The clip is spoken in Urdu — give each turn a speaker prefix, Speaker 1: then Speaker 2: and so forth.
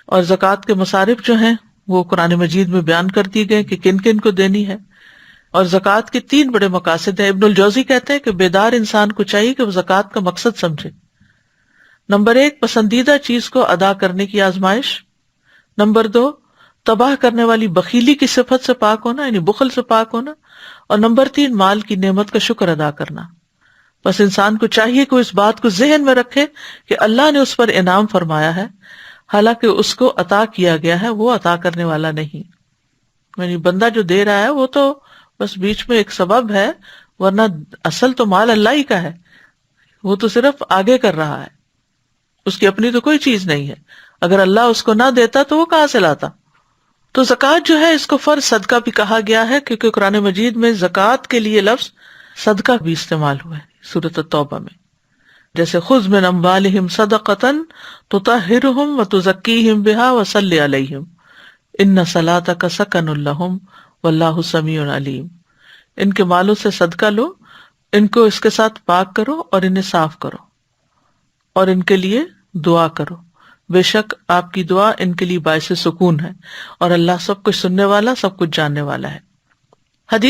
Speaker 1: اور زکوٰۃ کے مصارف جو ہیں وہ قرآن مجید میں بیان کر دیے گئے کہ کن کن کو دینی ہے. اور زکوٰۃ کے 3 بڑے مقاصد ہیں. ابن الجوزی کہتے ہیں کہ بیدار انسان کو چاہیے کہ وہ زکوٰۃ کا مقصد سمجھے. نمبر 1 پسندیدہ چیز کو ادا کرنے کی آزمائش. نمبر 2 تباہ کرنے والی بخیلی کی صفت سے پاک ہونا، یعنی بخل سے پاک ہونا. اور نمبر 3 مال کی نعمت کا شکر ادا کرنا. بس انسان کو چاہیے کہ وہ اس بات کو ذہن میں رکھے کہ اللہ نے اس پر انعام فرمایا ہے، حالانکہ اس کو عطا کیا گیا ہے، وہ عطا کرنے والا نہیں. یعنی بندہ جو دے رہا ہے وہ تو بس بیچ میں ایک سبب ہے، ورنہ اصل تو مال اللہ ہی کا ہے. وہ تو صرف آگے کر رہا ہے، اس کی اپنی تو کوئی چیز نہیں ہے. اگر اللہ اس کو نہ دیتا تو وہ کہاں سے لاتا؟ تو زکوٰۃ جو ہے اس کو فرض صدقہ بھی کہا گیا ہے، کیونکہ قرآن مجید میں زکوٰۃ کے لیے لفظ صدقہ بھی استعمال ہوا ہے سورۃ التوبہ میں. جیسے خذ من اموالہم صدقۃ تطہرہم وتزکیہم بہا وصلی علیہم ان صلاتک سکن لہم واللہ سمیع علیم. ان کے مالوں سے صدقہ لو، ان کو اس کے ساتھ پاک کرو اور انہیں صاف کرو اور ان کے لیے دعا کرو، بے شک آپ کی دعا ان کے لیے باعث سکون ہے، اور اللہ سب کچھ سننے والا، سب کچھ جاننے والا ہے. حدیث